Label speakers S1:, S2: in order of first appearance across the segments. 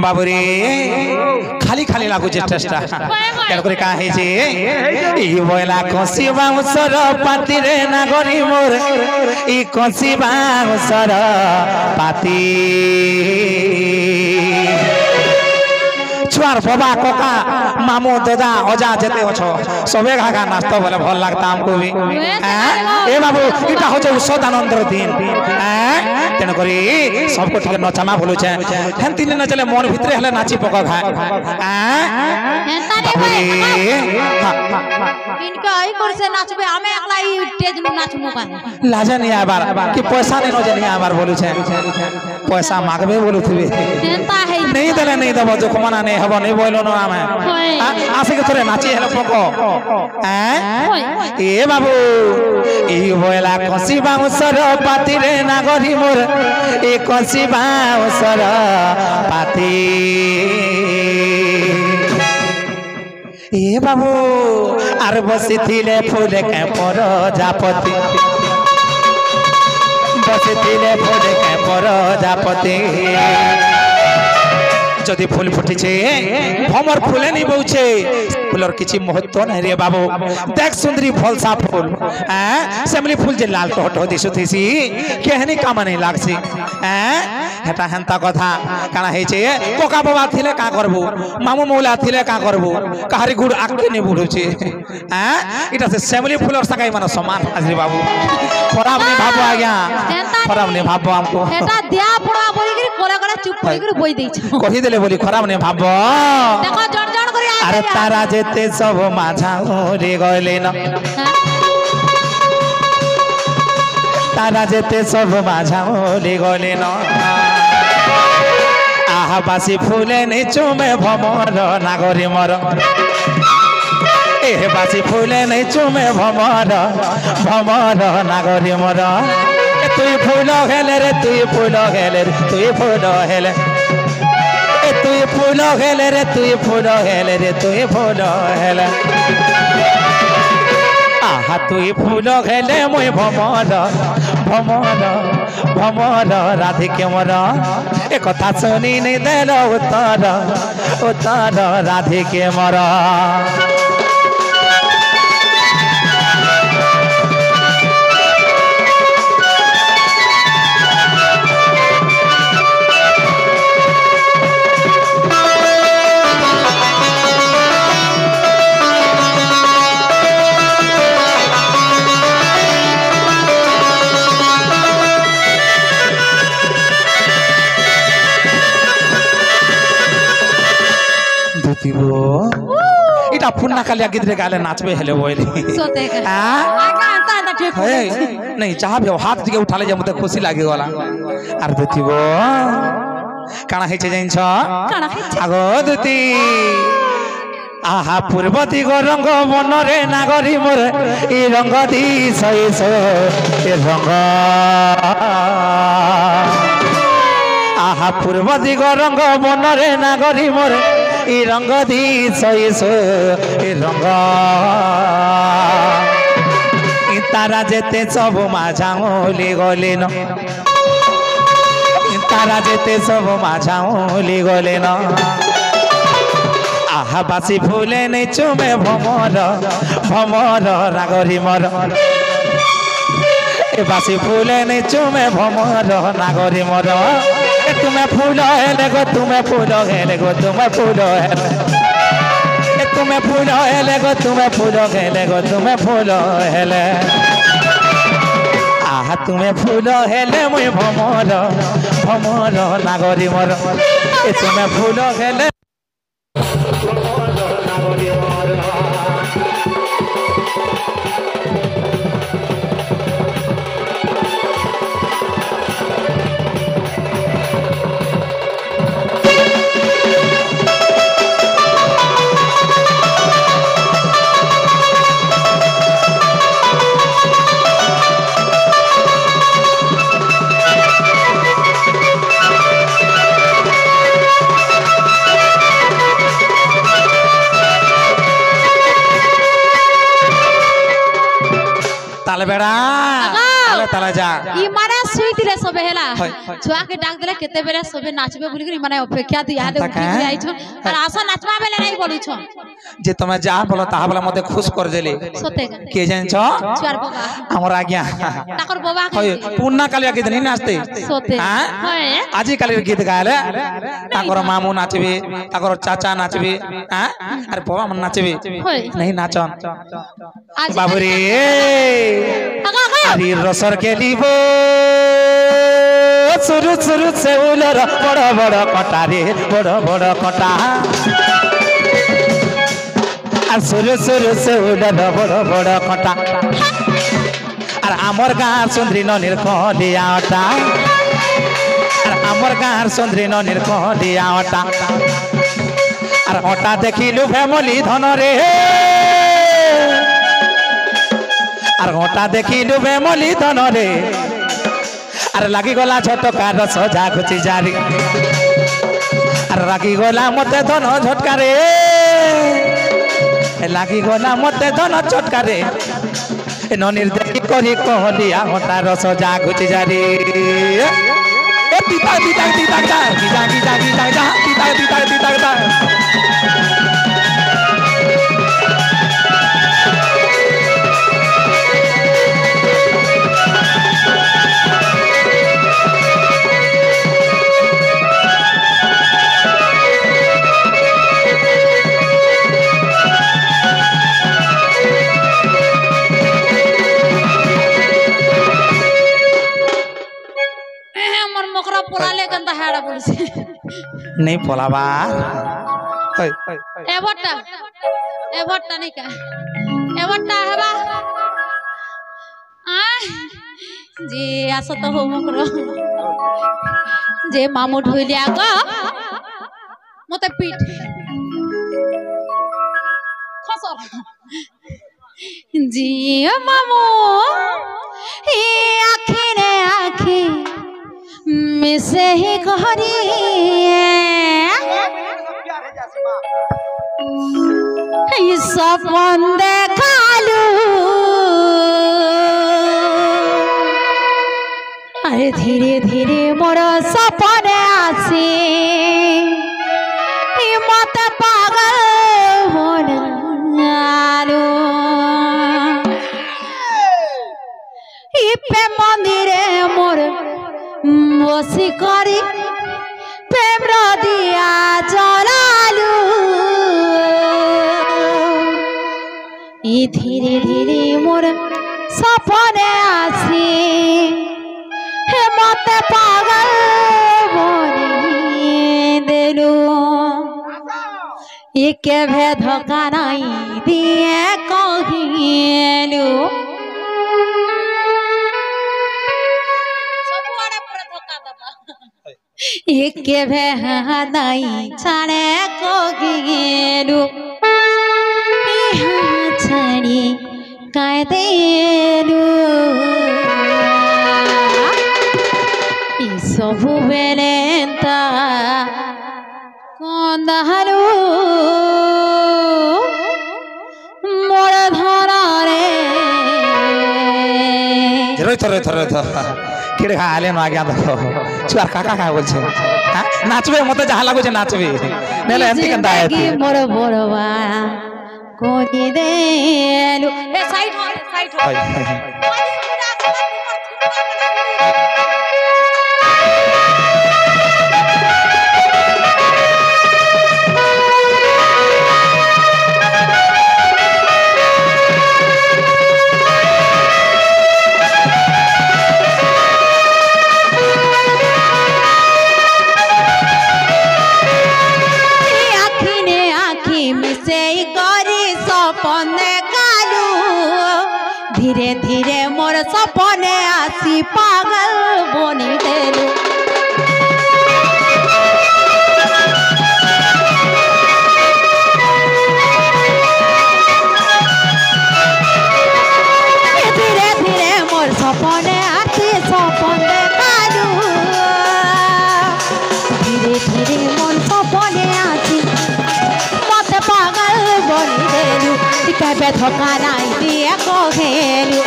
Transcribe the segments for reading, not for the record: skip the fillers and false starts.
S1: बाबूरे खाली खाली लागुचे टेस्टा केन करे का हे जे ई बोला कोसी बाउसर पाती रे नागरी मोर ई कोसी बाउसर पाती छुआर बाबा कोका मामू दादा अजा जेते अछो सबे घाघा नाचतो बोले भल लागता हमको भी ए बाबू इटा हो जे सदानंदर दिन तेन करी सबको ठीक नचामा बोलु छे हेंती न चले मन भितरे हले नाची पका खा
S2: हेंता रे इनका आई कर से नाचबे हमें एकला ई स्टेज नु नाचमु का
S1: लाजे नहीं आबार कि पैसा नहीं नजे नहीं आबार बोलु छे पैसा मांगबे बोलु थबे
S2: हेंता है
S1: नहीं देले नहीं दबो जो कमाना नहीं हबो नहीं बोलो ना हमें आसे के थोड़े नाची हेले पको ए बाबू ई बोला कोसी बाउसर पाती रे नागरी मोर ए कोसी बाउसर पाती ए बाबू आर बसी थिले फूले के पर जापति बसी थिले फूले के पर जापति जदि फूल फुटिछे भमर फूले नहीं बहुछे फूलर किछि महत्व नहीं रे बाबू देख सुंदरी फलसा फूल सेमली फूल जे लाल टहट दिसुथिसी केहनी काम नहीं लागसी हेटा हेंता कथा काना हेचे कोका बाबा थिले का करबू मामू मौला थिले का करबू कहारी गुड़ आके नहीं बुढुछे इटा से सेमली फूलर सगाई माने समान हाजरी बाबू खराब नहीं भाबो आज्ञा खराब नहीं भाबो हमको
S2: हेटा दिया पड़ा बोली के कोला कोला चुप कर के बोई देछ
S1: कहि देले बोली खराब नहीं भाबो
S2: देखो जण जण करी
S1: अरे तारा जेते सब माझा रे गले न तारा जेते सब माझा रे गले न आहा बासी फूले नहीं चुमे भमर नागरी मर ए बासी फूले नहीं चुमे भमर भमर नागरी मर तुई फूल हेले रे तुई फूल हेले रे तुई फूल हेले तुई फूल हेले रे तुई फूल हेले रे तुई फूल हेले आहा तुई फूल हेले मुई भमर भमर भमर राधिके मोर ए कथा सुनी नहीं देल उत्तर उत्तर राधिके मोर इटा पुन्ना कालिया गिद्रे गाले नाचबे हेले बोइली
S2: सोते के आका ना ठीक हो
S1: नहीं चाह भी हाथ दिके उठा ले जे मते खुशी लागे गला आर दती गो काना हेचे जाइन छ
S2: काना हेचे
S1: आगो दती आहा पूर्व दिग रंग मन रे नागरी मोर ई रंग दी सईस ए रंग आहा पूर्व दिग रंग मन रे नागरी मोर ई रंग दी सईस ए रंग तारा जेते सब माझाओली गले न तारा जेते सब माझाओली गले न आहा बासी फूले नहीं चुमे भमर भमर नागरी मर ए बासी फूले नहीं चुमे भमर नागरी मर ए तुम्हें फूल हेले गो तुम्हें फूल हेले गो तुम्हें फूल हेले ए तुम्हें फूल हेले गो तुम्हें फूल हेले गो तुम्हें फूल हेले आहा तुम्हें फूल हेले मुई भमर भमर नागरी मर ए तुम्हें फूल हेले তালা যা
S2: ইমানে শুইতিলে সবে হেলা
S1: হয়।
S2: ছুয়াকে ডাক দিলে কেতে বেলা সবে নাচবে বলি করে ইমানে অপেক্ষা দিয়া দে উঠি করে আইছো আর আসা নাচবা বেলে নাই বলিছ
S1: যে তুমি যা বলো তাহা বলে মতে খুশ করে দেলে
S2: সতে
S1: কে জানছ
S2: ছুয়ার বাবা
S1: আমার আজ্ঞা
S2: তাকর বাবা
S1: হয় পুন্না কালিয়া গীত নি নাচতে
S2: সতে
S1: হ্যাঁ
S2: হয়
S1: আজি কালির গীত গায়লে তাকর মামু নাচবে তাকর চাচা নাচবে হ্যাঁ আর বাবা মন নাচবে
S2: হয়
S1: नहीं नाचन
S2: আজ
S1: बाबूरे
S2: আগা আগা
S1: अरे रसर के लिबो शुरू शुरू से उलर बड़ बड़ कटा रे बड़ बड़ कटा আর শুরু শুরু से उलर बड़ बड़ कटा আর আমার গাঁর সুন্দরী ননির কলিয়া ওটা আর আমার গাঁর সুন্দরী ননির কলিয়া ওটা আর ওটা দেখিলু ফ্যামিলি ধন রে আর ওটা দেখিলু ফ্যামিলি ধন রে আর লাগি গলা ঝটকার সজা খুচি জারি আর লাগি গলা মতে ধন ঝটকারে লাগি গলা মতে ধন ঝটকারে ননির দেখি করি কহলিয়া ওটার সজা খুচি জারি তিতা তিতা তিতা তিতা তিতা তিতা তিতা তিতা তিতা তিতা তিতা
S2: আমার মকরা পড়ালে কেনতা হাড়া বলছে
S1: नहीं पोलाबा
S2: এবারটা নাই কা এবারটা হেবা আয় যে আসো তো হো মকরা যে মামু ঢুইলিয়া গো মতে পিঠ খসর জি মামু হে আখি রে আখি মিশে হি ঘরি সপন দেখালু আরে ধীরে ধীরে মোর সপনে আসে মতে পাগল বনালু ইপে মন্দিরে মোর বসি করি প্রেম দিয়া জলালু ই ধীরে ধীরে মোর সপনে আসি হে মতে পাগল বনিয়ে দেলু ইকে ভে ধোকা নাই দিয়ে কহিলু इके भेहादाई छाड़े को गेलु छाड़ी काय देलु ई सबु बेलेंता कोंदालु मोर धरा रे
S1: रोई तो किड़े खाले ना आगे देखो छुआर काका का बोलছে হ্যাঁ নাচবে মতে যাহা লাগুছে নাচবে নেলে এমতি কেনতা আইতি
S2: মোর বড়বা কোনি দেলু এ সাইড धीरे धीरे मोर सपने आसी पागल बनी देलु धीरे धीरे मोर सपने आसी सपन देखालु धीरे धीरे मोर सपने आसी मत पागल बनी देलु कबे धोखा नहीं दिए कहेलु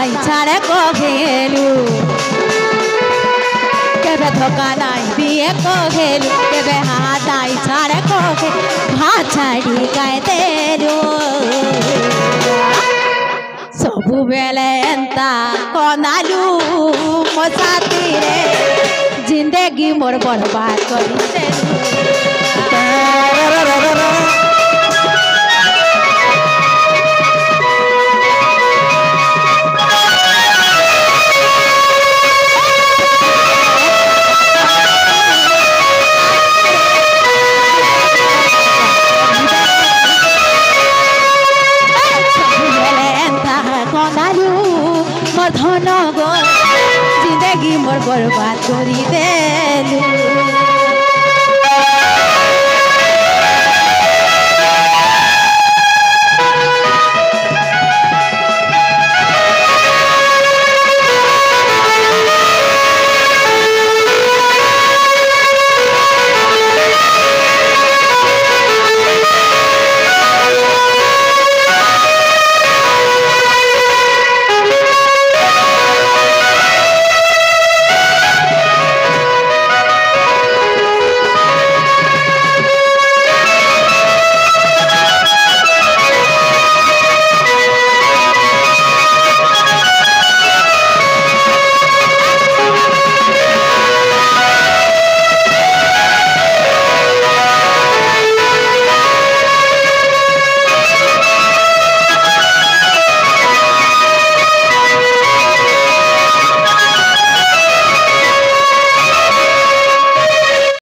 S2: নাই ছাড়ে কহেলু কেবে ধোকা নাই বিয়ে কহেলু কেবে হাত নাই ছাড়ে কহে ভাত ছাড়ি গাইতেলু ସବୁବେଳେ ଏନ୍ତା କନାଲୁ ମୋ ସାଥିରେ ଜିନ୍ଦଗି ମୋର ବର୍ବାଦ କରିଦେଲୁ